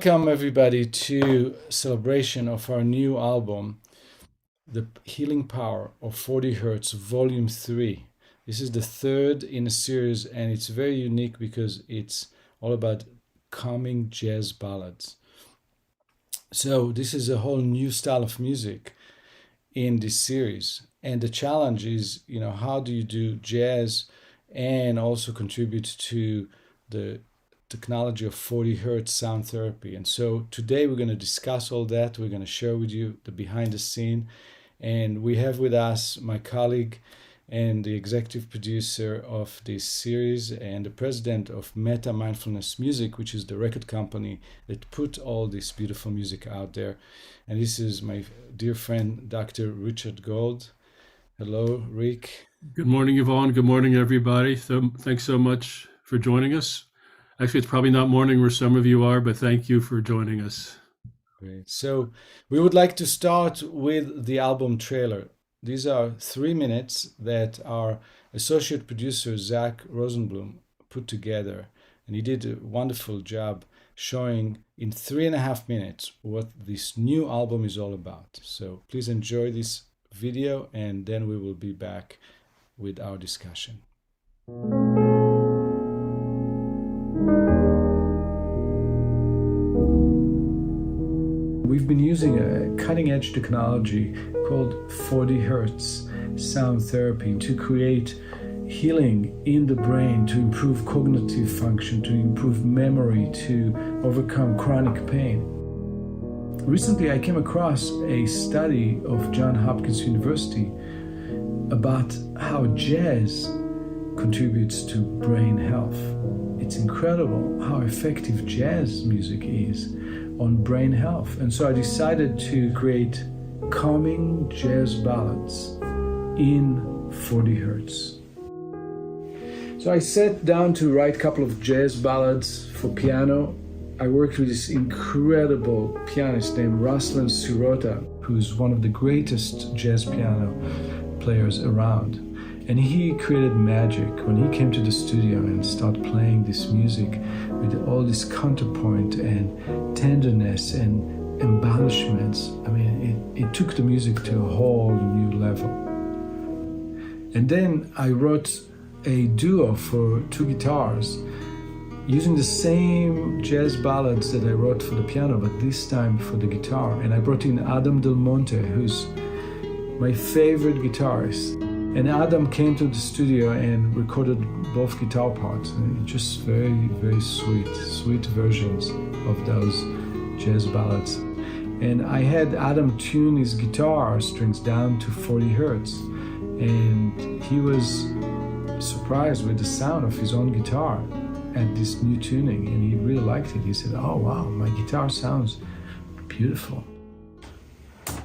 Welcome everybody to celebration of our new album, The Healing Power of 40 Hertz, Volume 3. This is the third in a series, and it's very unique because it's all about calming jazz ballads. So this is a whole new style of music in this series. And the challenge is, how do you do jazz and also contribute to the technology of 40 Hertz sound therapy? And so today we're going to discuss all that. We're going to share with you the behind the scene. And we have with us my colleague and the executive producer of this series and the president of Metta Mindfulness Music, which is the record company that put all this beautiful music out there. And this is my dear friend, Dr. Richard Gold. Hello, Rick. Good morning, Yvonne. Good morning, everybody. So thanks so much for joining us. Actually, it's probably not morning where some of you are, but thank you for joining us. Great. So we would like to start with the album trailer. These are 3 minutes that our associate producer, Zach Rosenblum, put together. And he did a wonderful job showing in 3.5 minutes what this new album is all about. So please enjoy this video, and then we will be back with our discussion. We've been using a cutting-edge technology called 40 Hertz sound therapy to create healing in the brain, to improve cognitive function, to improve memory, to overcome chronic pain. Recently, I came across a study of Johns Hopkins University about how jazz contributes to brain health. It's incredible how effective jazz music is on brain health. And so I decided to create calming jazz ballads in 40 Hertz. So I sat down to write a couple of jazz ballads for piano. I worked with this incredible pianist named Ruslan Sirota, who's one of the greatest jazz piano players around. And he created magic when he came to the studio and started playing this music with all this counterpoint and tenderness and embellishments. I mean, it took the music to a whole new level. And then I wrote a duo for 2 guitars using the same jazz ballads that I wrote for the piano, but this time for the guitar. And I brought in Adam Del Monte, who's my favorite guitarist. And Adam came to the studio and recorded both guitar parts. And just very, very sweet versions of those jazz ballads. And I had Adam tune his guitar strings down to 40 Hertz. And he was surprised with the sound of his own guitar at this new tuning. And he really liked it. He said, "Oh, wow, my guitar sounds beautiful."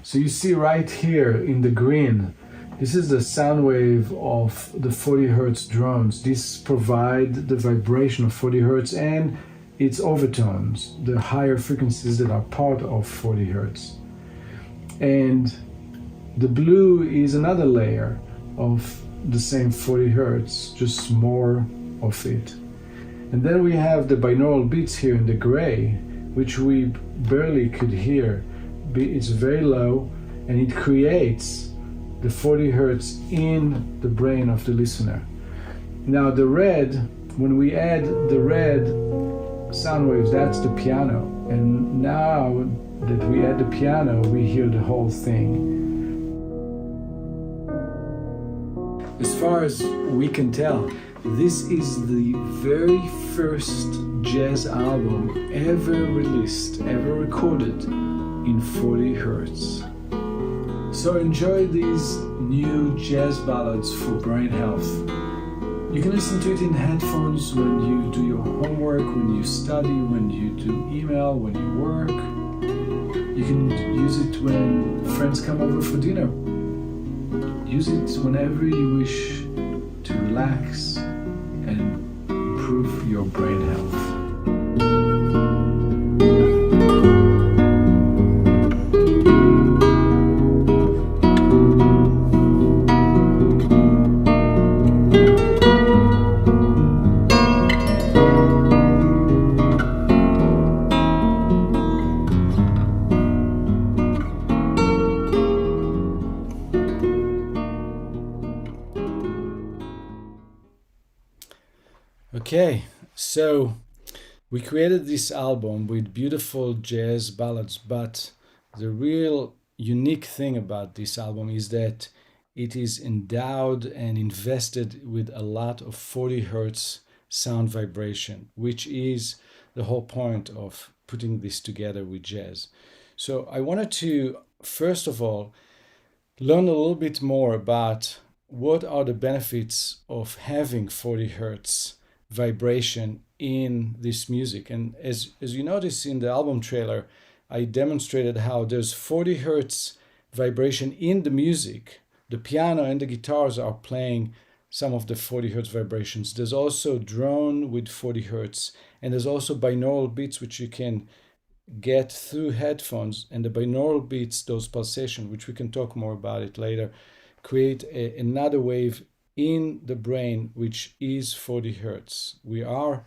So you see right here in the green, this is the sound wave of the 40 Hertz drones. These provide the vibration of 40 Hertz and its overtones, the higher frequencies that are part of 40 Hertz. And the blue is another layer of the same 40 Hertz, just more of it. And then we have the binaural beats here in the gray, which we barely could hear. It's very low, and it creates the 40 Hertz in the brain of the listener. Now the red, when we add the red sound waves, that's the piano. And now that we add the piano, we hear the whole thing. As far as we can tell, this is the very first jazz album ever released, ever recorded in 40 Hertz. So enjoy these new jazz ballads for brain health. You can listen to it in headphones when you do your homework, when you study, when you do email, when you work. You can use it when friends come over for dinner. Use it whenever you wish to relax and improve your brain health. Okay, so we created this album with beautiful jazz ballads, but the real unique thing about this album is that it is endowed and invested with a lot of 40 hertz sound vibration, which is the whole point of putting this together with jazz. So I wanted to, first of all, learn a little bit more about what are the benefits of having 40 hertz vibration in this music. And as you notice in the album trailer, I demonstrated how there's 40 hertz vibration in the music. The piano and the guitars are playing some of the 40 hertz vibrations. There's also drone with 40 hertz, and there's also binaural beats which you can get through headphones, and the binaural beats, those pulsations, which we can talk more about it later, create another wave in the brain which is 40 hertz. We are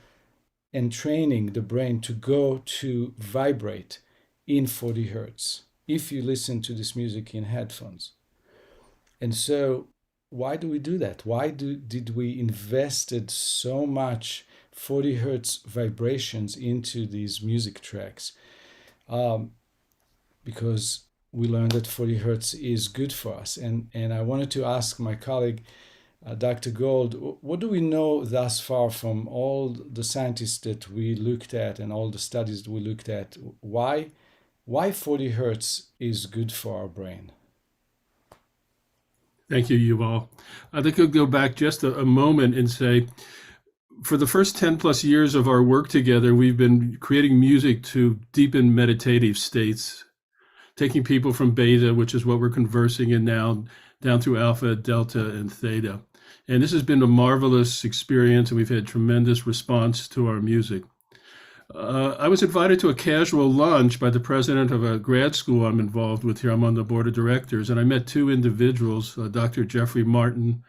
entraining the brain to go to vibrate in 40 hertz if you listen to this music in headphones. And so why do we do that? Why did we invested so much 40 hertz vibrations into these music tracks? Because we learned that 40 hertz is good for us. And I wanted to ask my colleague, Dr. Gold, what do we know thus far from all the scientists that we looked at and all the studies that we looked at? Why 40 hertz is good for our brain? Thank you, Yuval. I think I'll go back just a moment and say, for the first 10 plus years of our work together, we've been creating music to deepen meditative states, taking people from beta, which is what we're conversing in now, down through alpha, delta, and theta. And this has been a marvelous experience, and we've had tremendous response to our music. I was invited to a casual lunch by the president of a grad school I'm involved with here. I'm on the board of directors, and I met two individuals, Dr. Jeffrey Martin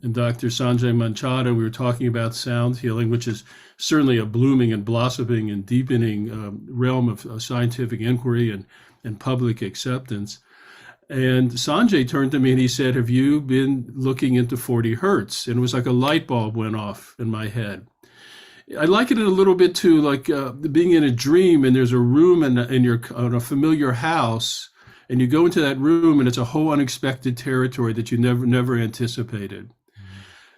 and Dr. Sanjay Manchada. We were talking about sound healing, which is certainly a blooming and blossoming and deepening realm of scientific inquiry and public acceptance. And Sanjay turned to me and he said, "Have you been looking into 40 hertz?" And it was like a light bulb went off in my head. I liken it a little bit to like being in a dream, and there's a room in a familiar house, and you go into that room and it's a whole unexpected territory that you never anticipated.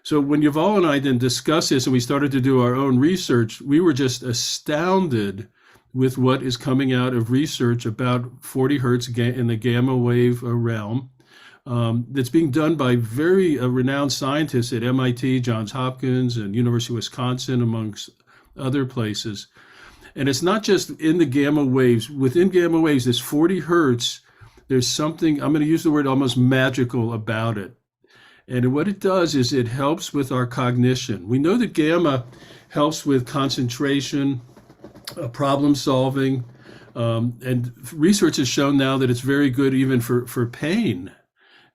So when Yuval and I then discussed this and we started to do our own research, we were just astounded with what is coming out of research about 40 hertz in the gamma wave realm. That's being done by very renowned scientists at MIT, Johns Hopkins, and University of Wisconsin, amongst other places. And it's not just in the gamma waves. Within gamma waves, this 40 hertz, there's something, I'm going to use the word almost magical about it. And what it does is it helps with our cognition. We know that gamma helps with concentration, problem solving, and research has shown now that it's very good even for pain.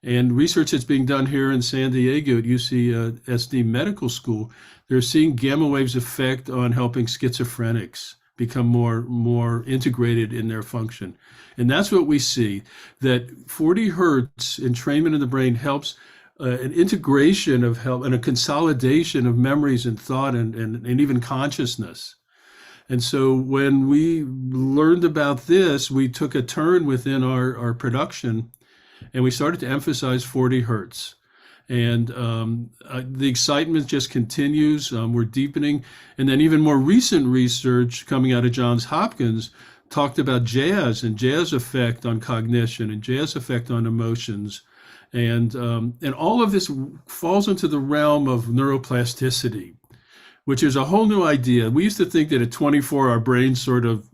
And research that's being done here in San Diego at UCSD Medical School, they're seeing gamma waves effect on helping schizophrenics become more integrated in their function. And that's what we see, that 40 hertz entrainment in the brain helps an integration of help and a consolidation of memories and thought and even consciousness. And so when we learned about this, we took a turn within our production and we started to emphasize 40 hertz. And the excitement just continues. We're deepening. And then even more recent research coming out of Johns Hopkins talked about jazz and jazz effect on cognition and jazz effect on emotions. And all of this falls into the realm of neuroplasticity, which is a whole new idea. We used to think that at 24, our brains sort of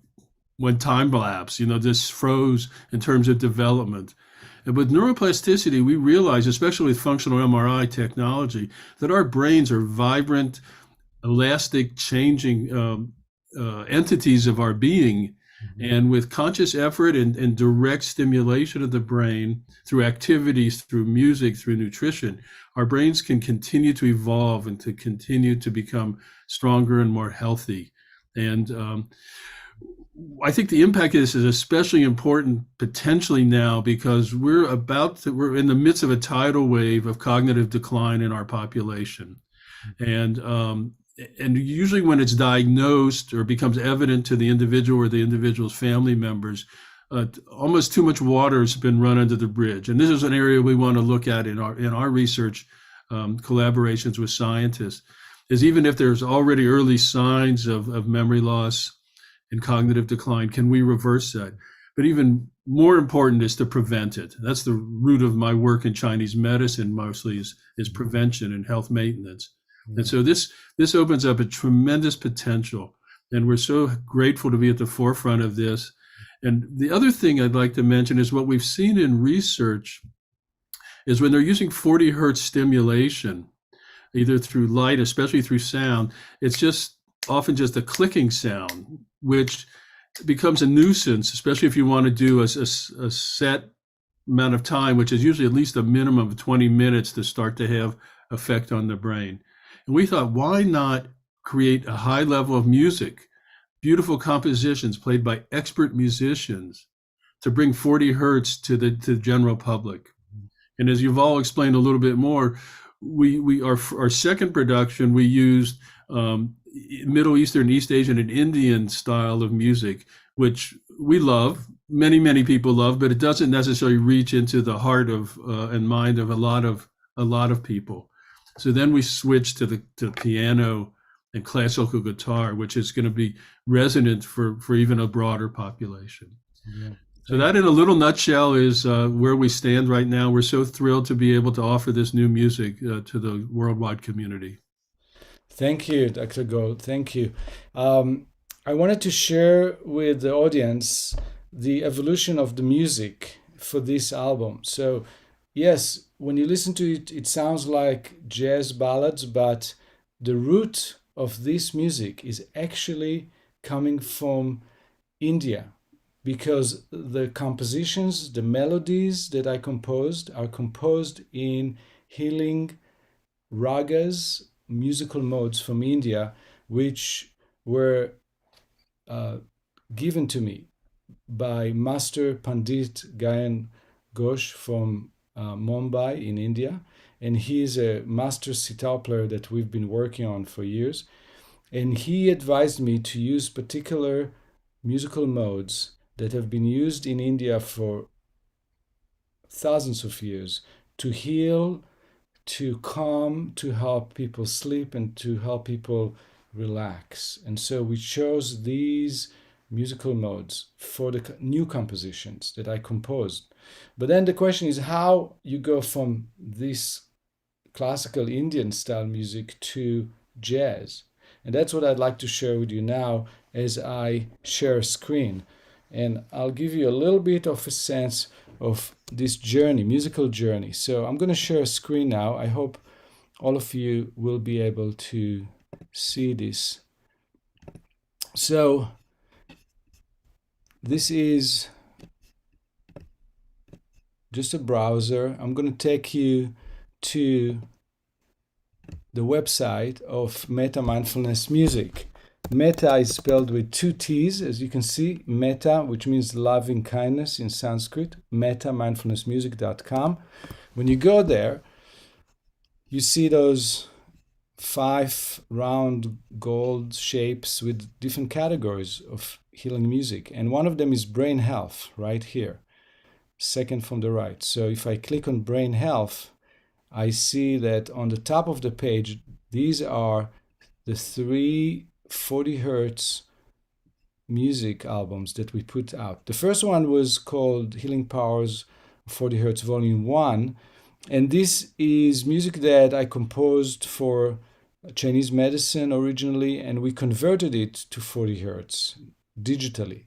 went time lapse, just froze in terms of development. And with neuroplasticity, we realize, especially with functional MRI technology, that our brains are vibrant, elastic, changing entities of our being. And with conscious effort and direct stimulation of the brain through activities, through music, through nutrition, our brains can continue to evolve and to continue to become stronger and more healthy. And I think the impact of this is especially important potentially now because we're in the midst of a tidal wave of cognitive decline in our population. And and usually when it's diagnosed or becomes evident to the individual or the individual's family members, almost too much water has been run under the bridge. And this is an area we want to look at in our research collaborations with scientists, is even if there's already early signs of memory loss and cognitive decline, can we reverse that? But even more important is to prevent it. That's the root of my work in Chinese medicine, mostly is prevention and health maintenance. And so this opens up a tremendous potential, and we're so grateful to be at the forefront of this. And the other thing I'd like to mention is what we've seen in research is when they're using 40 hertz stimulation, either through light, especially through sound, it's just often just a clicking sound, which becomes a nuisance, especially if you want to do a set amount of time, which is usually at least a minimum of 20 minutes to start to have effect on the brain. And we thought, why not create a high level of music, beautiful compositions played by expert musicians, to bring 40 hertz to the general public. And as you've all explained a little bit more, our second production, we used Middle Eastern, East Asian, and Indian style of music, which we love, many people love, but it doesn't necessarily reach into the heart of and mind of a lot of people. So then we switched to piano and classical guitar, which is going to be resonant for even a broader population. Yeah. So that, in a little nutshell, is where we stand right now. We're so thrilled to be able to offer this new music to the worldwide community. Thank you, Dr. Gold. Thank you. I wanted to share with the audience the evolution of the music for this album. So, yes, when you listen to it, it sounds like jazz ballads, but the root of this music is actually coming from India, because the compositions, the melodies that I composed are composed in healing ragas, musical modes from India, which were given to me by Master Pandit Gayan Ghosh from Mumbai in India. And he is a master sitar player that we've been working on for years. And he advised me to use particular musical modes that have been used in India for thousands of years to heal, to calm, to help people sleep, and to help people relax. And so we chose these musical modes for the new compositions that I composed. But then the question is how you go from this classical Indian style music to jazz. And that's what I'd like to share with you now as I share a screen. And I'll give you a little bit of a sense of this journey, musical journey. So I'm going to share a screen now. I hope all of you will be able to see this. So this is just a browser. I'm going to take you to the website of Metta Mindfulness Music. Metta is spelled with two T's, as you can see. Metta, which means loving kindness in Sanskrit. MettaMindfulnessmusic.com. When you go there, you see those 5 round gold shapes with different categories of healing music. And one of them is brain health, right here, second from the right. So if I click on brain health, I see that on the top of the page, these are the 3 40 hertz music albums that we put out. The first one was called Healing Powers 40 Hertz Volume 1. And this is music that I composed for Chinese medicine originally, and we converted it to 40 hertz digitally.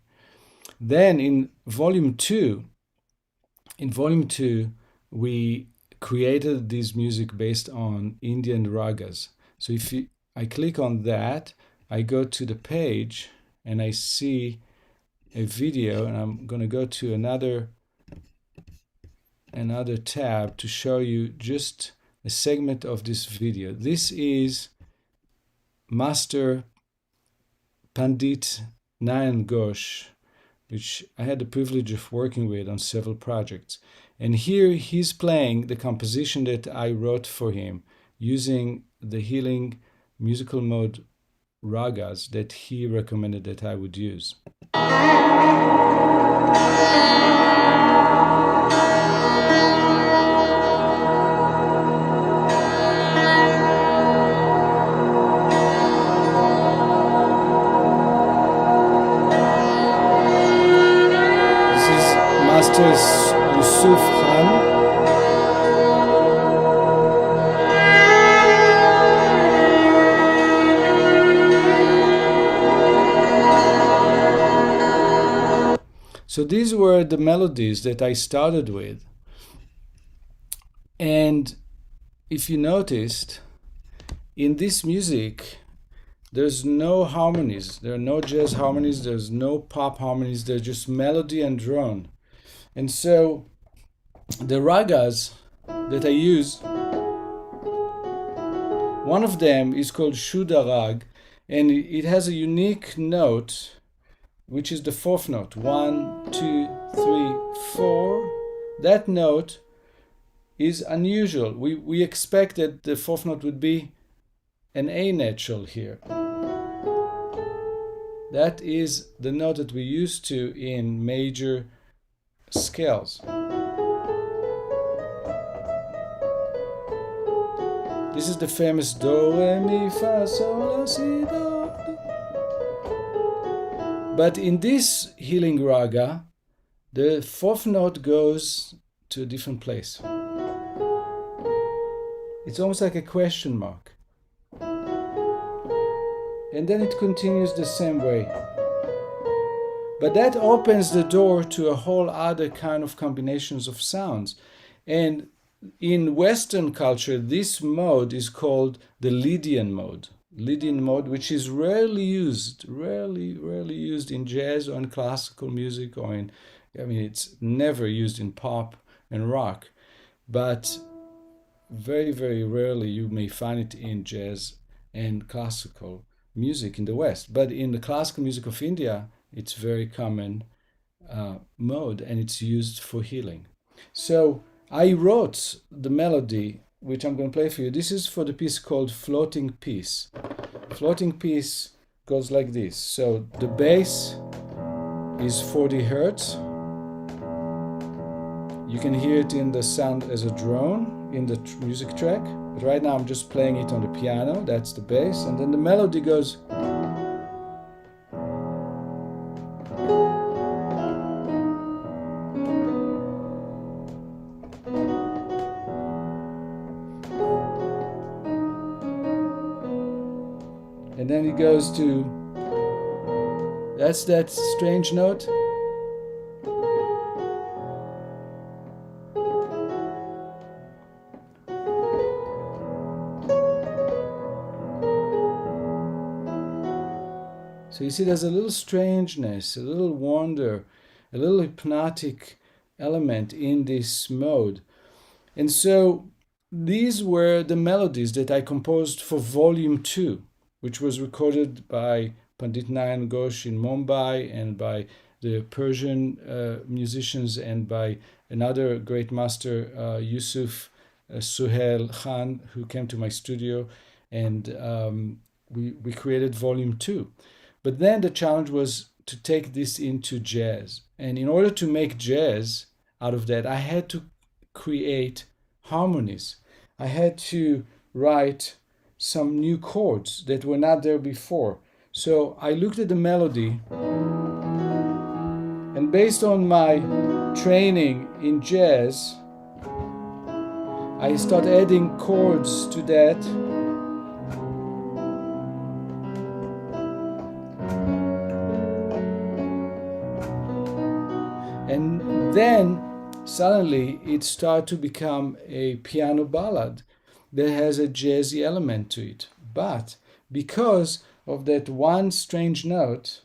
Then in Volume 2, we created this music based on Indian ragas. So if I click on that, I go to the page and I see a video, and I'm going to go to another tab to show you just a segment of this video. This is Master Pandit Nayan Ghosh, which I had the privilege of working with on several projects. And here he's playing the composition that I wrote for him using the healing musical mode ragas that he recommended that I would use. This is Master Yusuf Khan. So these were the melodies that I started with. And if you noticed, in this music, there's no harmonies. There are no jazz harmonies. There's no pop harmonies. There's just melody and drone. And so the ragas that I use, one of them is called Shuddha rag, and it has a unique note, which is the fourth note. 1, 2, 3, 4. That note is unusual. We expect that the fourth note would be an A natural here. That is the note that we're used to in major scales. This is the famous Do, Re, Mi, Fa, Sol, La, Si, Do. But in this healing raga, the fourth note goes to a different place. It's almost like a question mark. And then it continues the same way. But that opens the door to a whole other kind of combinations of sounds. And in Western culture, this mode is called the Lydian mode. Lydian mode, which is rarely used in jazz or in classical music or in, it's never used in pop and rock. But very, very rarely you may find it in jazz and classical music in the West. But in the classical music of India, it's very common mode, and it's used for healing. So I wrote the melody, which I'm going to play for you. This is for the piece called Floating Piece. Floating Piece goes like this. So the bass is 40 Hertz. You can hear it in the sound as a drone in the music track. But right now I'm just playing it on the piano. That's the bass. And then the melody goes. And then it goes to, that's that strange note. So you see there's a little strangeness, a little wonder, a little hypnotic element in this mode. And so these were the melodies that I composed for Volume 2, which was recorded by Pandit Nayan Ghosh in Mumbai and by the Persian musicians and by another great master, Yusuf Suhail Khan, who came to my studio, and we created Volume 2. But then the challenge was to take this into jazz. And in order to make jazz out of that, I had to create harmonies. I had to write some new chords that were not there before. So I looked at the melody, and based on my training in jazz, I start adding chords to that. And then suddenly it started to become a piano ballad that has a jazzy element to it. But because of that one strange note,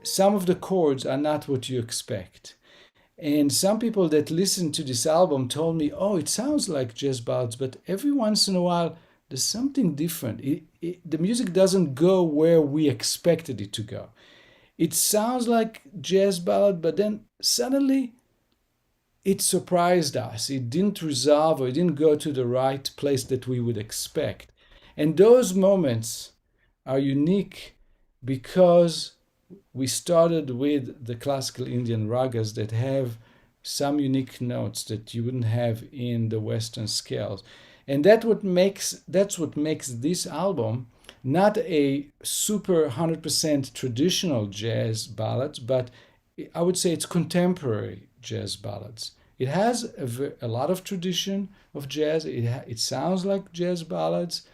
some of the chords are not what you expect. And some people that listened to this album told me, oh, it sounds like jazz ballads, but every once in a while there's something different. The music doesn't go where we expected it to go. It sounds like jazz ballad, but then suddenly it surprised us. It didn't resolve, or it didn't go to the right place that we would expect. And those moments are unique because we started with the classical Indian ragas that have some unique notes that you wouldn't have in the Western scales. And that's what makes this album not a super 100% traditional jazz ballads, but I would say it's contemporary jazz ballads. It has a lot of tradition of jazz. It sounds like jazz ballads,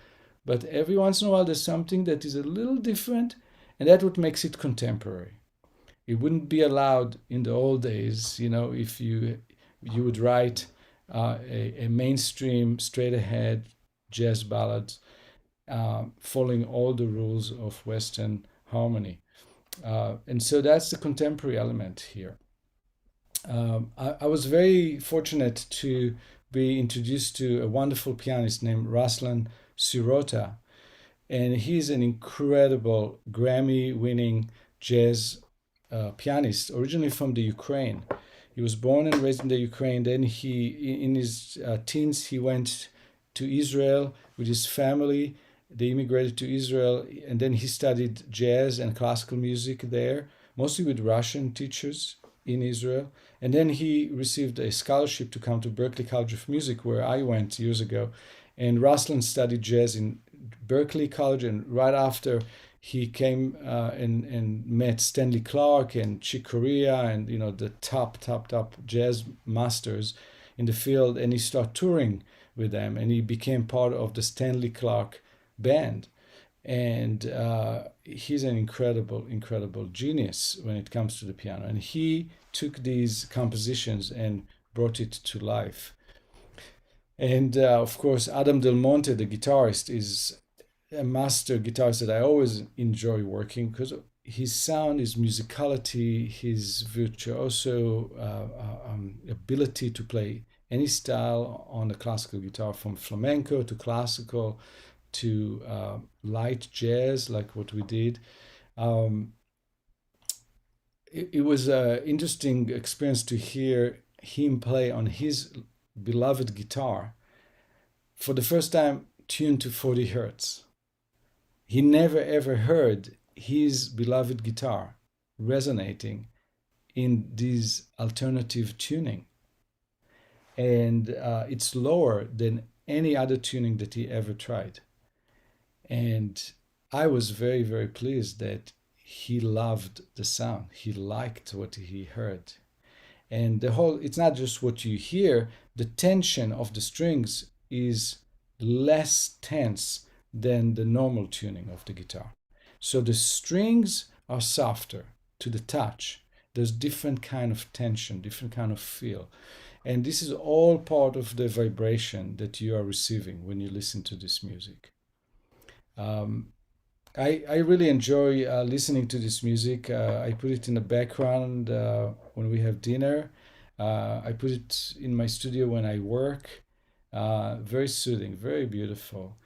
but every once in a while there's something that is a little different, and that's what makes it contemporary. It wouldn't be allowed in the old days, if you would write a mainstream, straight ahead jazz ballad, following all the rules of Western harmony. And so that's the contemporary element here. I was very fortunate to be introduced to a wonderful pianist named Ruslan Sirota, and he's an incredible Grammy-winning jazz pianist, originally from the Ukraine. He was born and raised in the Ukraine. Then in his teens, he went to Israel with his family. They immigrated to Israel, and then he studied jazz and classical music there, mostly with Russian teachers in Israel. And then he received a scholarship to come to Berklee College of Music, where I went years ago. And Ruslan studied jazz in Berklee College, and right after he came and met Stanley Clarke and Chick Corea and the top jazz masters in the field, and he started touring with them, and he became part of the Stanley Clarke band. And he's an incredible genius when it comes to the piano, and he took these compositions and brought it to life. And of course, Adam Del Monte, the guitarist, is a master guitarist that I always enjoy working because his sound, his musicality, his virtuoso ability to play any style on the classical guitar, from flamenco to classical to light jazz, like what we did. It was an interesting experience to hear him play on his beloved guitar for the first time tuned to 40 hertz. He never ever heard his beloved guitar resonating in this alternative tuning. And it's lower than any other tuning that he ever tried. And I was very, very pleased that he loved the sound. He liked what he heard. And it's not just what you hear, the tension of the strings is less tense than the normal tuning of the guitar. So the strings are softer to the touch. There's different kind of tension, different kind of feel. And this is all part of the vibration that you are receiving when you listen to this music. I really enjoy listening to this music. I put it in the background when we have dinner. I put it in my studio when I work. Very soothing, very beautiful.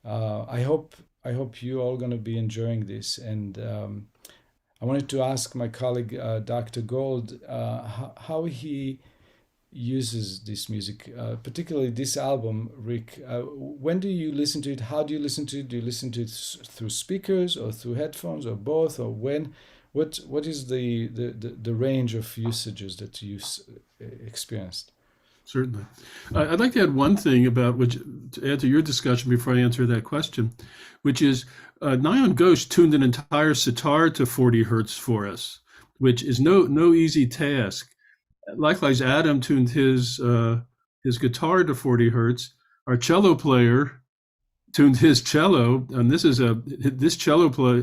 I hope you all going to be enjoying this. And I wanted to ask my colleague, Dr. Gold, how he uses this music, particularly this album. Rick, when do you listen to it? How do you listen to it? Do you listen to it through speakers or through headphones or both? Or when? What is the range of usages that you experienced? Certainly. I'd like to add one thing to add to your discussion before I answer that question, which is Nayan Ghosh tuned an entire sitar to 40 hertz for us, which is no easy task. Likewise, Adam tuned his guitar to 40 hertz. Our cello player tuned his cello, and this cello play.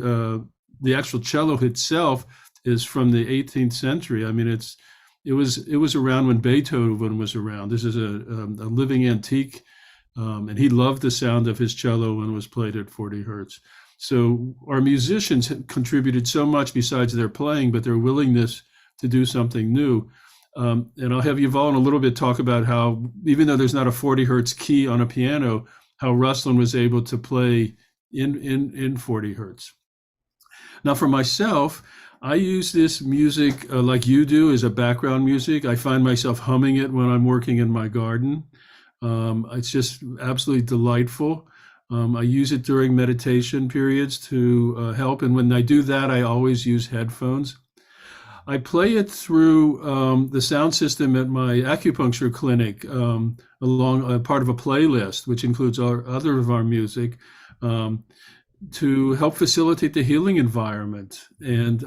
The actual cello itself is from the 18th century. I mean, it was around when Beethoven was around. This is a living antique, and he loved the sound of his cello when it was played at 40 hertz. So our musicians contributed so much besides their playing, but their willingness to do something new. And I'll have Yuval in a little bit talk about how, even though there's not a 40 hertz key on a piano, how Ruslan was able to play in 40 hertz. Now, for myself, I use this music like you do as a background music. I find myself humming it when I'm working in my garden. It's just absolutely delightful. I use it during meditation periods to help. And when I do that, I always use headphones. I play it through the sound system at my acupuncture clinic along a part of a playlist, which includes other of our music. To help facilitate the healing environment. And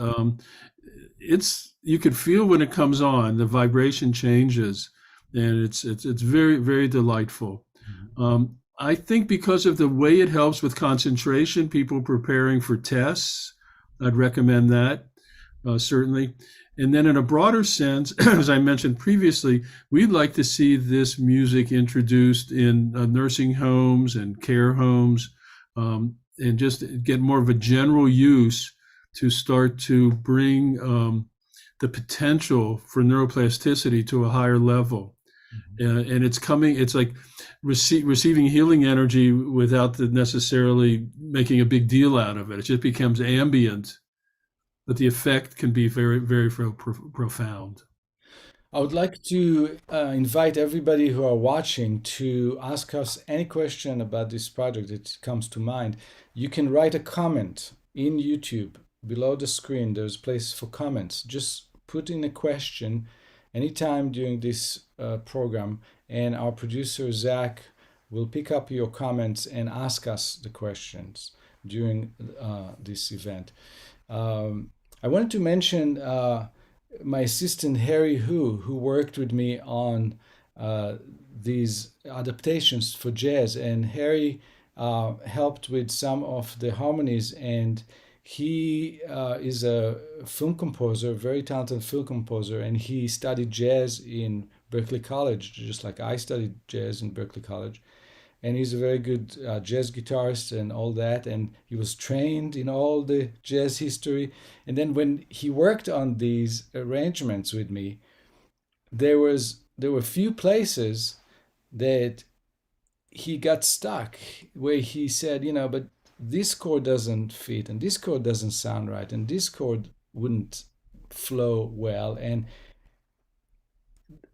it's you could feel when it comes on, the vibration changes, and it's very very delightful. I think because of the way it helps with concentration, people preparing for tests, I'd recommend that certainly. And then in a broader sense, as I mentioned previously, we'd like to see this music introduced in nursing homes and care homes. And just get more of a general use to start to bring the potential for neuroplasticity to a higher level. And it's like receiving healing energy without necessarily making a big deal out of it. It just becomes ambient, but the effect can be very, very profound. I would like to invite everybody who are watching to ask us any question about this project that comes to mind. You can write a comment in YouTube below the screen. There's a place for comments. Just put in a question anytime during this program, and our producer Zach will pick up your comments and ask us the questions during this event. I wanted to mention my assistant Harry who worked with me on these adaptations for jazz, and Harry helped with some of the harmonies, and he is a film composer, very talented film composer, and he studied jazz in Berklee College, just like I studied jazz in Berklee College. And he's a very good jazz guitarist and all that, and he was trained in all the jazz history. And then when he worked on these arrangements with me, there were few places that he got stuck, where he said, but this chord doesn't fit, and this chord doesn't sound right, and this chord wouldn't flow well. And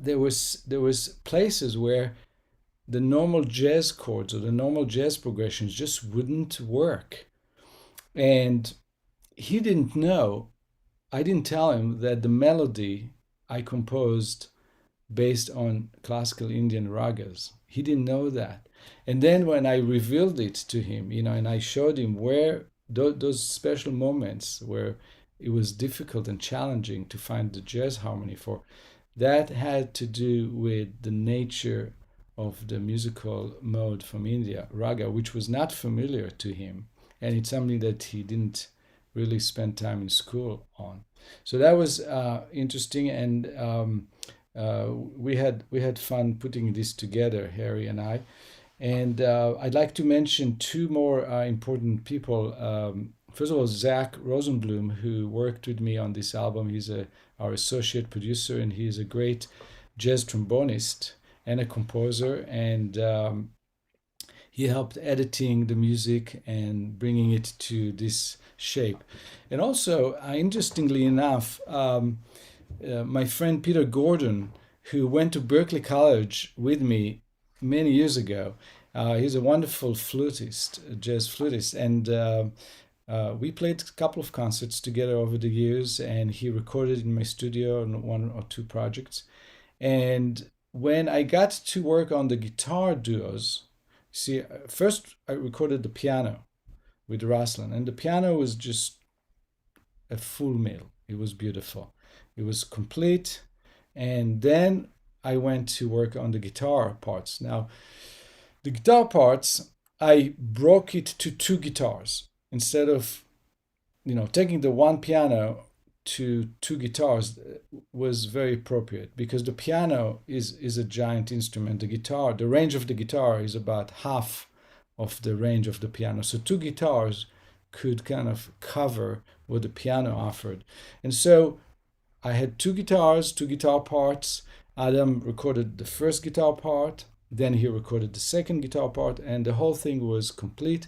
there was places where the normal jazz chords or the normal jazz progressions just wouldn't work. And he didn't know, I didn't tell him that the melody I composed based on classical Indian ragas. He didn't know that. And then when I revealed it to him, and I showed him where those special moments where it was difficult and challenging to find the jazz harmony for, that had to do with the nature of the musical mode from India, raga, which was not familiar to him. And it's something that he didn't really spend time in school on. So that was interesting. And we had fun putting this together, Harry and I. And I'd like to mention two more important people. First of all, Zach Rosenblum, who worked with me on this album. He's our associate producer, and he is a great jazz trombonist and a composer, and he helped editing the music and bringing it to this shape. And also, interestingly enough, my friend Peter Gordon, who went to Berklee College with me many years ago, he's a wonderful flutist, a jazz flutist, and we played a couple of concerts together over the years, and he recorded in my studio on one or two projects. And when I got to work on the guitar duos, see, first I recorded the piano with Raslan, and the piano was just a full meal. It was beautiful. It was complete. And then I went to work on the guitar parts. Now, the guitar parts, I broke it to two guitars. Instead of, taking the one piano to two guitars was very appropriate, because the piano is a giant instrument. The guitar, the range of the guitar is about half of the range of the piano. So two guitars could kind of cover what the piano offered. And so I had two guitars, two guitar parts. Adam recorded the first guitar part, then he recorded the second guitar part, and the whole thing was complete.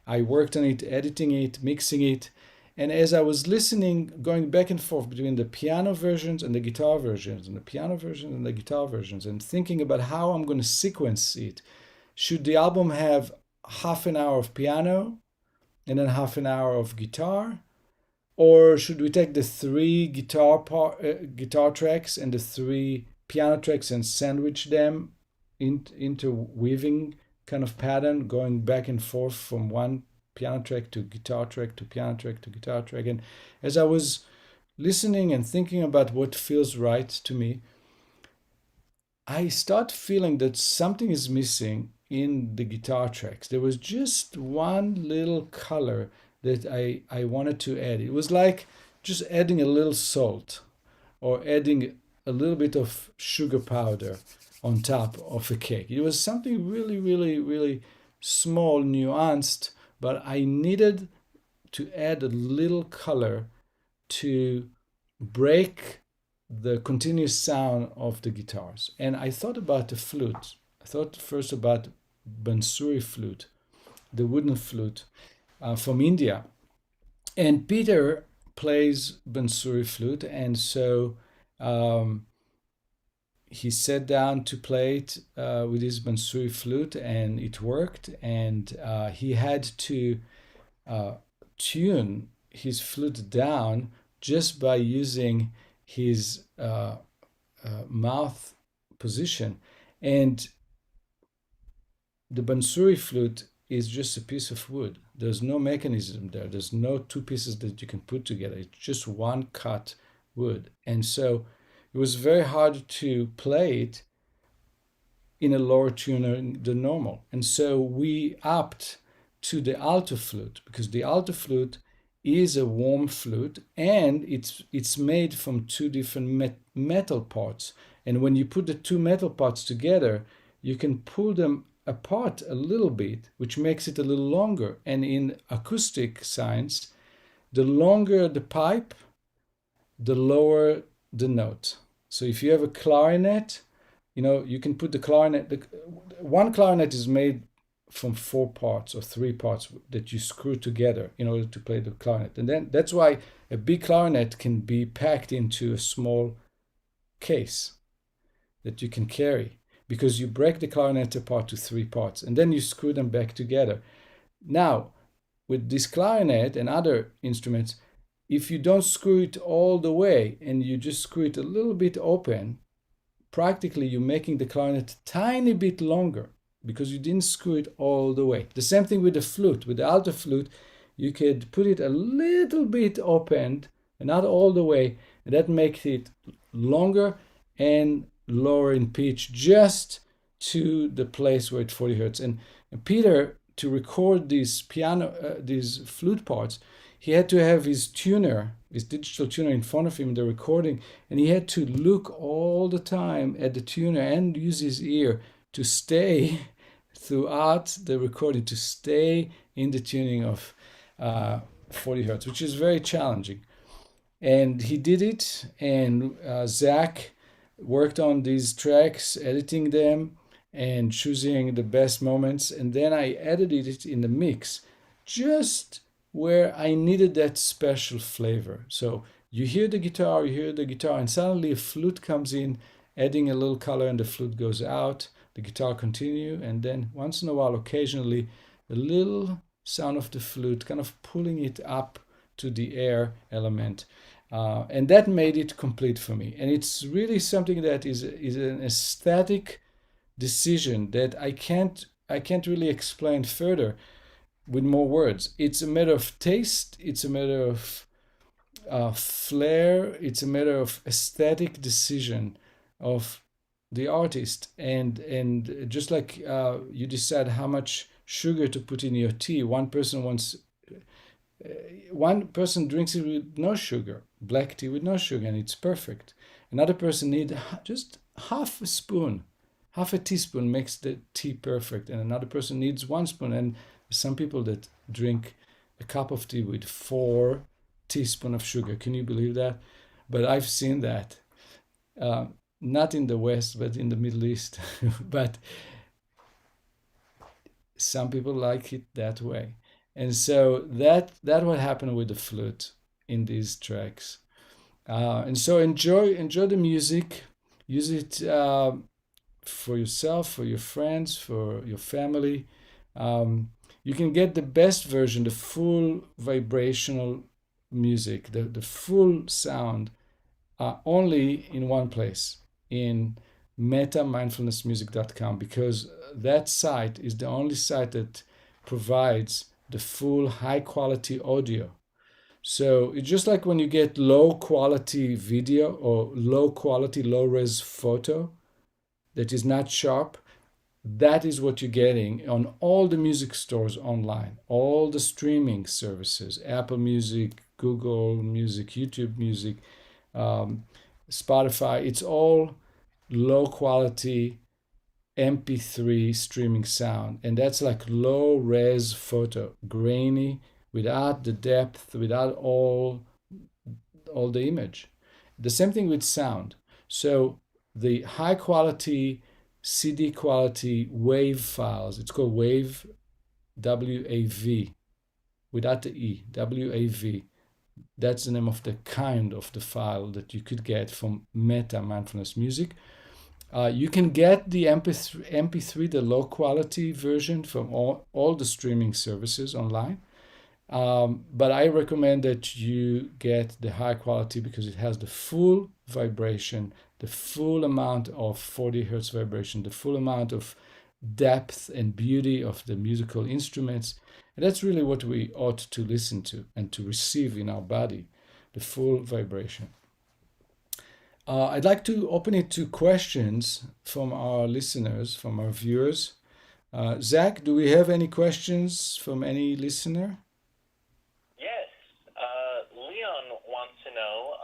I worked on it, editing it, mixing it, And as I was listening, going back and forth between the piano versions and the guitar versions, and the piano versions and the guitar versions, and thinking about how I'm going to sequence it. Should the album have half an hour of piano and then half an hour of guitar? Or should we take the three guitar tracks and the three piano tracks and sandwich them into weaving kind of pattern, going back and forth from one piano track to guitar track to piano track to guitar track? And as I was listening and thinking about what feels right to me, I start feeling that something is missing in the guitar tracks. There was just one little color that I wanted to add. It was like just adding a little salt or adding a little bit of sugar powder on top of a cake. It was something really, really, really small, nuanced, but I needed to add a little color to break the continuous sound of the guitars. And I thought about the flute. I thought first about Bansuri flute, the wooden flute from India. And Peter plays Bansuri flute, and so he sat down to play it with his Bansuri flute, and it worked. And he had to tune his flute down just by using his mouth position. And the Bansuri flute is just a piece of wood. There's no mechanism there. There's no two pieces that you can put together. It's just one cut wood. And so it was very hard to play it in a lower tuner than normal. And so we upped to the alto flute, because the alto flute is a warm flute, and it's made from two different metal parts. And when you put the two metal parts together, you can pull them apart a little bit, which makes it a little longer. And in acoustic science, the longer the pipe, the lower the note. So if you have a clarinet, you can put the clarinet, one clarinet is made from 4 parts or 3 parts that you screw together in order to play the clarinet. And then that's why a big clarinet can be packed into a small case that you can carry, because you break the clarinet apart to 3 parts and then you screw them back together. Now, with this clarinet and other instruments, if you don't screw it all the way and you just screw it a little bit open, practically you're making the clarinet a tiny bit longer because you didn't screw it all the way. The same thing with the flute. With the alto flute, you could put it a little bit opened and not all the way, and that makes it longer and lower in pitch, just to the place where it's 40 hertz. And Peter, to record these flute parts, he had to have his tuner, his digital tuner in front of him in the recording, and he had to look all the time at the tuner and use his ear to stay throughout the recording, to stay in the tuning of 40 hertz, which is very challenging. And he did it, and Zach worked on these tracks, editing them and choosing the best moments. And then I edited it in the mix, just where I needed that special flavor. So you hear the guitar, and suddenly a flute comes in, adding a little color, and the flute goes out, the guitar continue, and then once in a while, occasionally, a little sound of the flute kind of pulling it up to the air element. And that made it complete for me. And it's really something that is an aesthetic decision that I can't really explain further with more words. It's a matter of taste. It's a matter of flair. It's a matter of aesthetic decision of the artist. And just like you decide how much sugar to put in your tea, one person drinks it with no sugar, black tea with no sugar, and it's perfect. Another person needs just half a teaspoon makes the tea perfect, and another person needs 1 spoon. And some people that drink a cup of tea with 4 teaspoons of sugar. Can you believe that? But I've seen that, not in the West, but in the Middle East. But some people like it that way. And so that what happened with the flute in these tracks. And so enjoy the music. Use it for yourself, for your friends, for your family. You can get the best version, the full vibrational music, the full sound, only in one place, in metamindfulnessmusic.com, because that site is the only site that provides the full high quality audio. So it's just like when you get low quality video or low quality, low res photo that is not sharp, that is what you're getting on all the music stores online, all the streaming services, Apple Music, Google Music, YouTube Music, Spotify. It's all low quality MP3 streaming sound. And that's like low res photo, grainy, without the depth, without all the image. The same thing with sound. So the high quality CD quality WAV files, it's called WAV, W-A-V, without the E, W-A-V. That's the name of the kind of the file that you could get from Metta Mindfulness Music. You can get the MP3, the low quality version from all the streaming services online. But I recommend that you get the high quality because it has the full vibration, the full amount of 40 hertz vibration, the full amount of depth and beauty of the musical instruments. And that's really what we ought to listen to and to receive in our body, the full vibration. I'd like to open it to questions from our listeners, from our viewers. Zach, do we have any questions from any listener? Yes. Leon wants to know,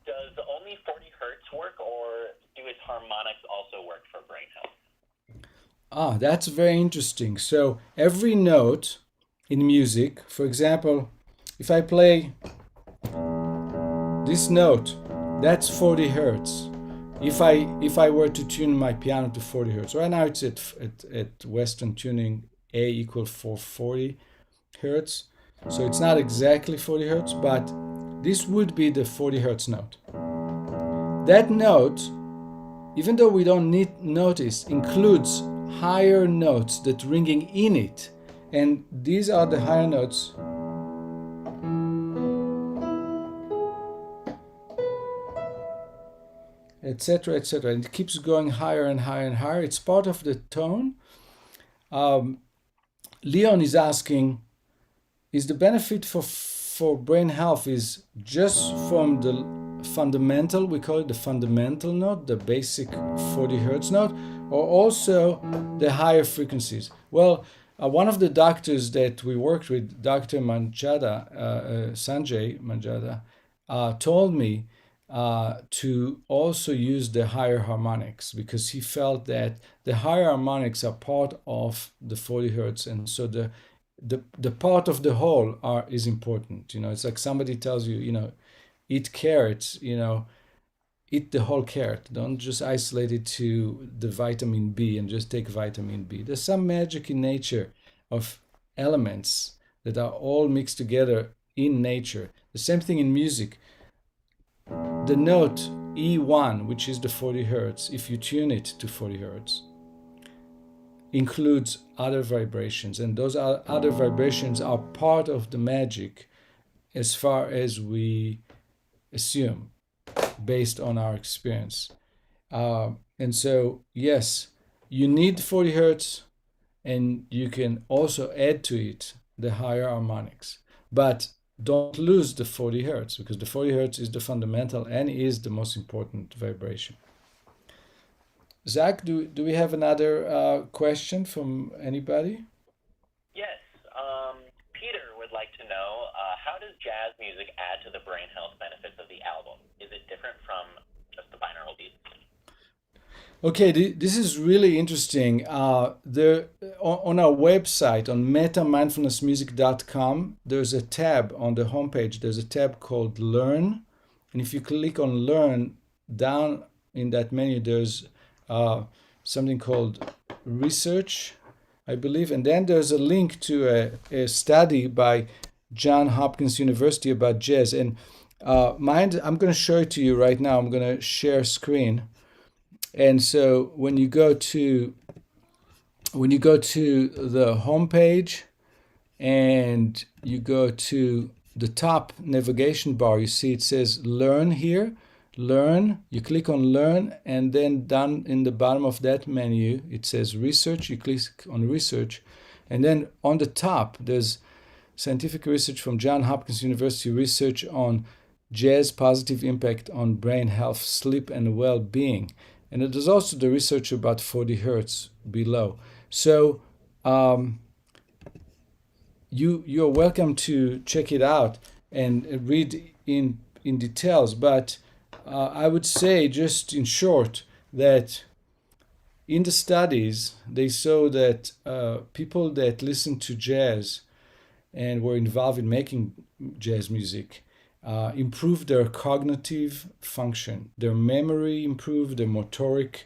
does only 40 hertz work, or do its harmonics also work for brain health? That's very interesting. So every note in music, for example, if I play this note, that's 40 hertz. If I were to tune my piano to 40 hertz, right now it's at Western tuning A equal 440 hertz. So it's not exactly 40 hertz, but this would be the 40 hertz note. That note, even though we don't notice, includes higher notes that ringing in it. And these are the higher notes. Etc., etc. And it keeps going higher and higher and higher. It's part of the tone. Leon is asking, is the benefit for brain health is just from the fundamental, we call it the fundamental note, the basic 40 hertz note, or also the higher frequencies? Well, one of the doctors that we worked with, Dr. Sanjay Manjada, told me to also use the higher harmonics, because he felt that the higher harmonics are part of the 40 hertz, and so the part of the whole is important. It's like somebody tells you, eat carrots, eat the whole carrot. Don't just isolate it to the vitamin B and just take vitamin B. There's some magic in nature of elements that are all mixed together in nature. The same thing in music. The note E1, which is the 40 hertz, if you tune it to 40 hertz, includes other vibrations, and those other vibrations are part of the magic as far as we assume based on our experience. And so, yes, you need 40 hertz, and you can also add to it the higher harmonics. But don't lose the 40 hertz, because the 40 hertz is the fundamental and is the most important vibration. Zach, do we have another question from anybody? Yes. Peter would like to know, how does jazz music add to the brain health benefits of the album? Is it different from just the binaural beats? Okay, this is really interesting. On our website, on metamindfulnessmusic.com, there's a tab on the homepage. There's a tab called Learn. And if you click on Learn, down in that menu, there's something called Research. I believe. And then there's a link to a study by Johns Hopkins University about jazz. And mind, I'm going to show it to you right now. I'm going to share screen. And so when you go to the home page and you go to the top navigation bar, you see it says Learn here. Learn. You click on Learn, and then down in the bottom of that menu, it says Research. You click on Research, and then on the top, there's scientific research from Johns Hopkins University, research on jazz positive impact on brain health, sleep, and well-being. And there's also the research about 40 Hertz below. So you're welcome to check it out and read in details. But I would say, just in short, that in the studies, they saw that people that listened to jazz and were involved in making jazz music improved their cognitive function. Their memory improved, their motoric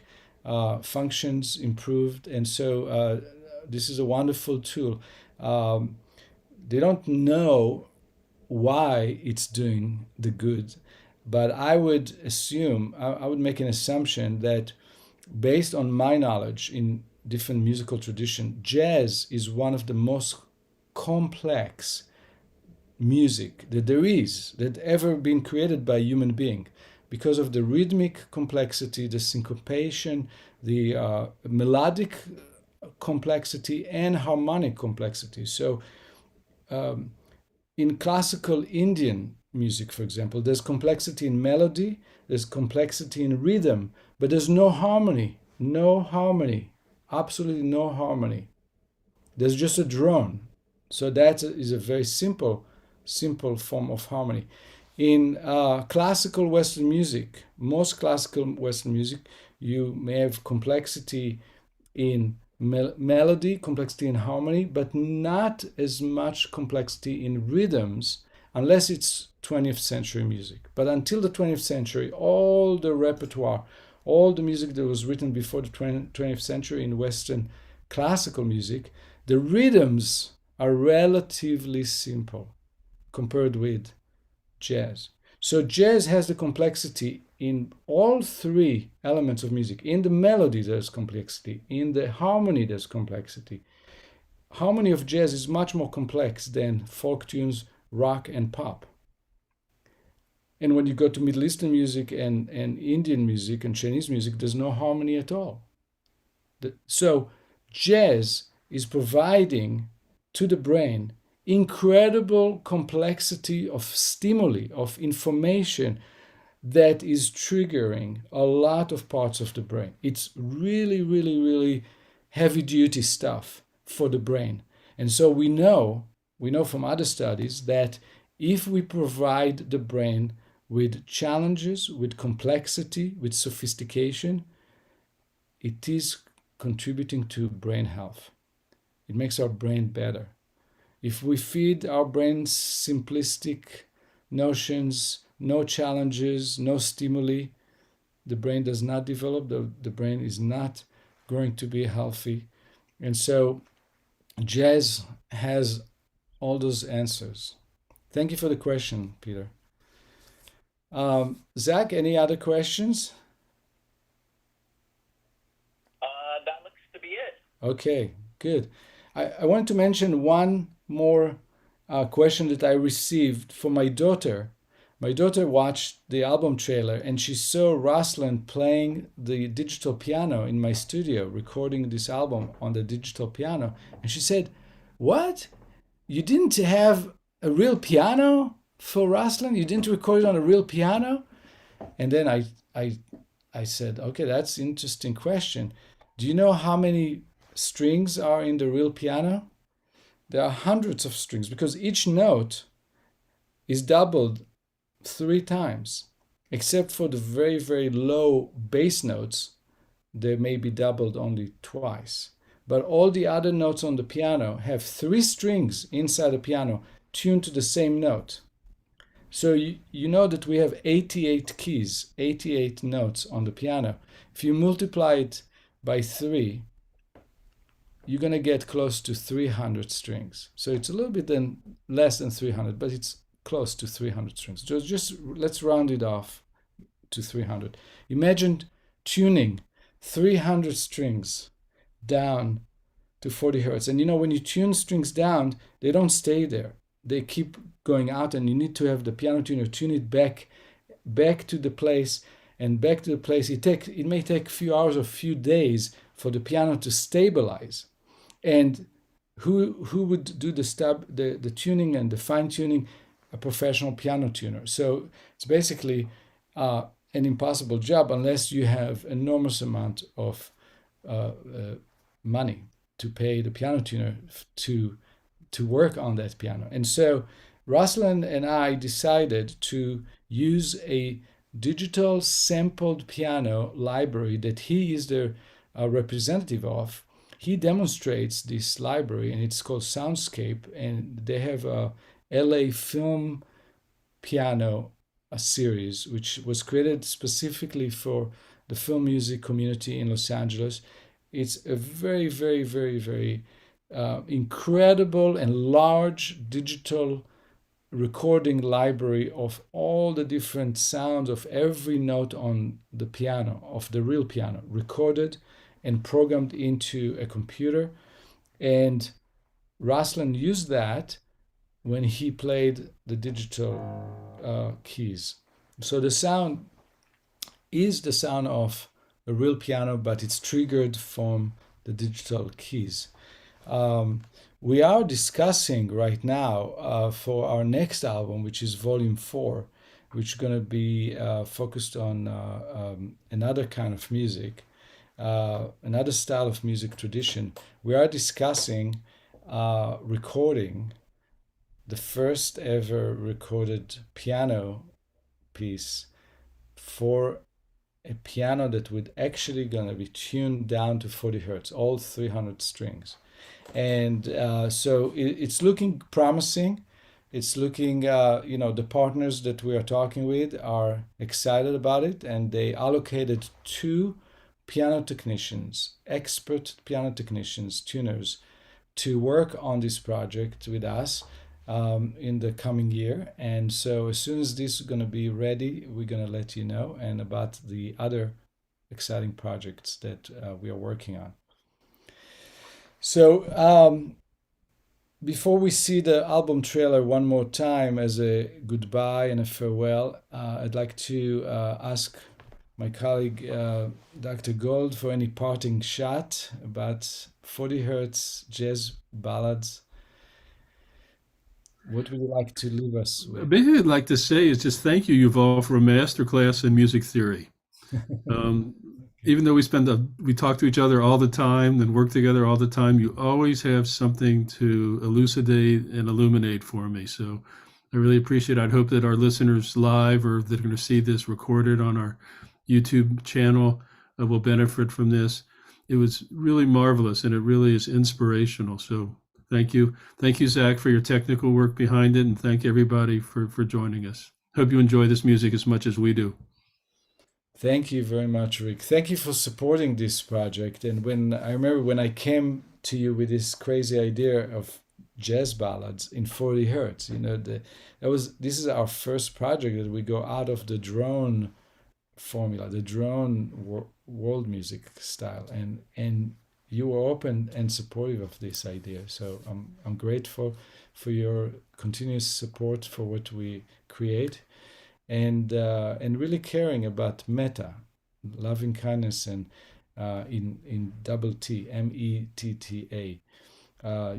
functions improved. And so this is a wonderful tool. They don't know why it's doing the good, but I would assume, I would make an assumption that based on my knowledge in different musical tradition, jazz is one of the most complex music that there is, that ever been created by a human being, because of the rhythmic complexity, the syncopation, the melodic complexity, and harmonic complexity. So in classical Indian music, for example, there's complexity in melody, there's complexity in rhythm, but there's no harmony, absolutely no harmony. There's just a drone. So that is a very simple form of harmony. In classical Western music, most classical Western music, you may have complexity in melody, complexity in harmony, but not as much complexity in rhythms, unless it's 20th century music. But until the 20th century, all the repertoire, all the music that was written before the 20th century in Western classical music, the rhythms are relatively simple compared with jazz. So jazz has the complexity in all three elements of music. In the melody, there's complexity. In the harmony, there's complexity. Harmony of jazz is much more complex than folk tunes, rock, and pop. And when you go to Middle Eastern music and Indian music and Chinese music, there's no harmony at all. So jazz is providing to the brain incredible complexity of stimuli, of information that is triggering a lot of parts of the brain. It's really, really, really heavy duty stuff for the brain. And so we know from other studies that if we provide the brain with challenges, with complexity, with sophistication, it is contributing to brain health. It makes our brain better. If we feed our brain simplistic notions, no challenges, no stimuli, the brain does not develop, the brain is not going to be healthy. And so jazz has all those answers. Thank you for the question, Peter. Zach, any other questions? That looks to be it. Okay, good. I want to mention one more question that I received from my daughter. My daughter watched the album trailer and she saw Ruslan playing the digital piano in my studio, recording this album on the digital piano. And she said, "What? You didn't have a real piano for Ruslan? You didn't record it on a real piano?" And then I said, "Okay, that's an interesting question. Do you know how many strings are in the real piano?" There are hundreds of strings because each note is doubled 3 times, except for the very, very low bass notes. They may be doubled only twice. But all the other notes on the piano have 3 strings inside the piano tuned to the same note. So you know that we have 88 keys, 88 notes on the piano. If you multiply it by 3, you're going to get close to 300 strings. So it's a little bit less than 300, but it's close to 300 strings. Just let's round it off to 300. Imagine tuning 300 strings down to 40 hertz. And when you tune strings down, they don't stay there. They keep going out, and you need to have the piano tuner tune it back to the place and back to the place. It may take a few hours or a few days for the piano to stabilize. And who would do the tuning and the fine tuning? A professional piano tuner. So it's basically an impossible job unless you have enormous amount of money to pay the piano tuner to work on that piano. And so Russell and I decided to use a digital sampled piano library that he is the representative of. He demonstrates this library, and it's called Soundscape, and they have a LA film piano series, which was created specifically for the film music community in Los Angeles. It's a very, very, very, very incredible and large digital recording library of all the different sounds of every note on the piano, of the real piano, recorded and programmed into a computer. And Ruslan used that when he played the digital keys. So the sound is the sound of a real piano, but it's triggered from the digital keys. We are discussing right now for our next album, which is Volume 4, which is going to be focused on another kind of music, another style of music tradition. We are discussing recording the first ever recorded piano piece for a piano that would actually going to be tuned down to 40 hertz, all 300 strings. And so it's looking promising. It's looking, the partners that we are talking with are excited about it, and they allocated 2 piano technicians, expert piano technicians, tuners, to work on this project with us in the coming year. And so as soon as this is going to be ready, we're going to let you know, and about the other exciting projects that we are working on. So before we see the album trailer one more time as a goodbye and a farewell, I'd like to ask my colleague Dr. Gold for any parting shot about 40 Hertz jazz ballads. What would you like to leave us with? Basically, I'd like to say is just thank you, Yuval, for a masterclass in music theory. Even though we talk to each other all the time and work together all the time, you always have something to elucidate and illuminate for me. So I really appreciate it. I'd hope that our listeners live or that are going to see this recorded on our YouTube channel will benefit from this. It was really marvelous, and it really is inspirational. So thank you. Thank you, Zach, for your technical work behind it, and thank everybody for joining us. Hope you enjoy this music as much as we do. Thank you very much, Rick. Thank you for supporting this project. And I remember when I came to you with this crazy idea of jazz ballads in 40 hertz, this is our first project that we go out of the drone formula, the drone world music style, and you were open and supportive of this idea. So I'm grateful for your continuous support for what we create. And really caring about Metta, loving kindness, and in double T, METTA.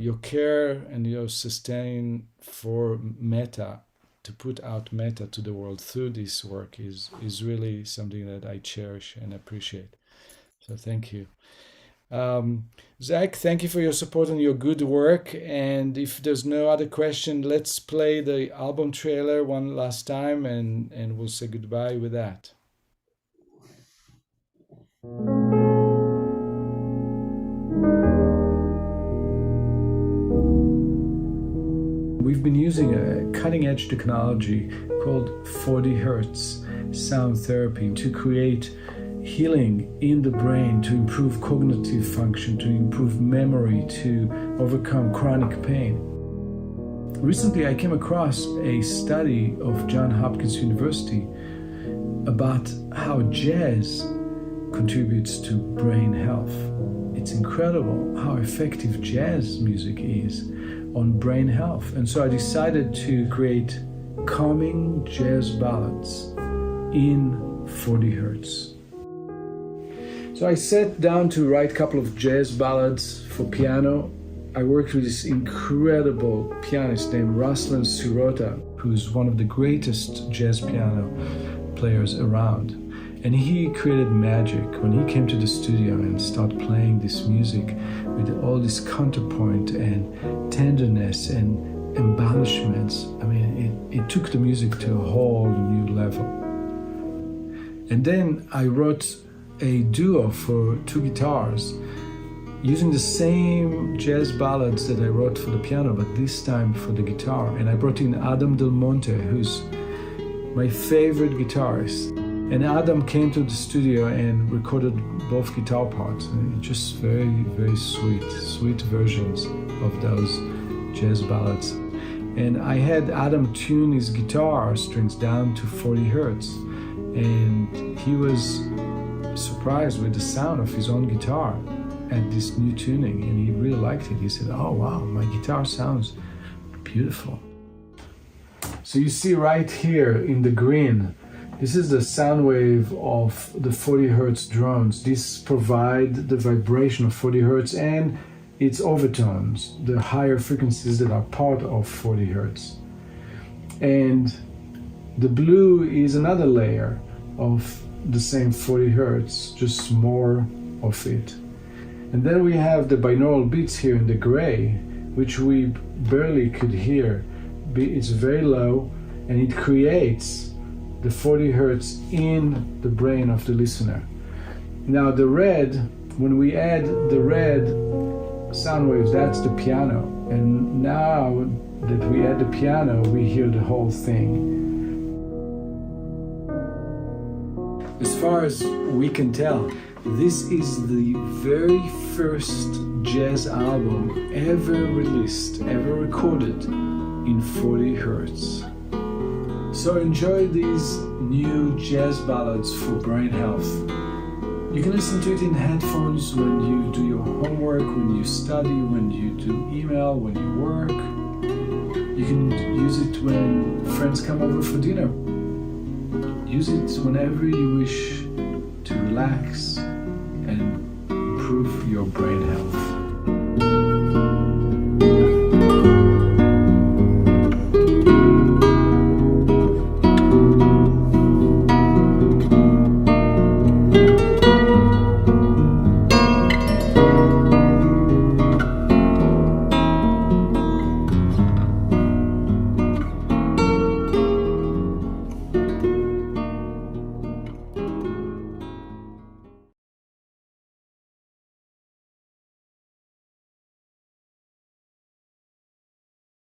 Your care and your sustain for Metta, to put out Metta to the world through this work is really something that I cherish and appreciate. So thank you. Zach, thank you for your support and your good work. And if there's no other question, let's play the album trailer one last time, and we'll say goodbye with that. We've been using a cutting-edge technology called 40 Hertz sound therapy to create healing in the brain to improve cognitive function, to improve memory, to overcome chronic pain. Recently, I came across a study of Johns Hopkins University about how jazz contributes to brain health. It's incredible how effective jazz music is on brain health. And so I decided to create calming jazz ballads in 40 Hertz. So I sat down to write a couple of jazz ballads for piano. I worked with this incredible pianist named Ruslan Sirota, who's one of the greatest jazz piano players around. And he created magic when he came to the studio and started playing this music with all this counterpoint and tenderness and embellishments. I mean, it took the music to a whole new level. And then I wrote a duo for 2 guitars using the same jazz ballads that I wrote for the piano, but this time for the guitar. And I brought in Adam Del Monte, who's my favorite guitarist. And Adam came to the studio and recorded both guitar parts. And just very, very sweet versions of those jazz ballads. And I had Adam tune his guitar strings down to 40 Hertz. And he was surprised with the sound of his own guitar at this new tuning. And he really liked it. He said, "Oh wow, my guitar sounds beautiful." So you see right here in the green, this is the sound wave of the 40 Hertz drones. These provide the vibration of 40 Hertz and its overtones, the higher frequencies that are part of 40 Hertz. And the blue is another layer of the same 40 Hertz, just more of it. And then we have the binaural beats here in the gray, which we barely could hear. It's very low, and it creates the 40 Hertz in the brain of the listener. Now the red, when we add the red sound waves, that's the piano. And now that we add the piano, we hear the whole thing. As far as we can tell, this is the very first jazz album ever released, ever recorded in 40 Hertz. So enjoy these new jazz ballads for brain health. You can listen to it in headphones when you do your homework, when you study, when you do email, when you work. You can use it when friends come over for dinner. Use it whenever you wish to relax and improve your brain health.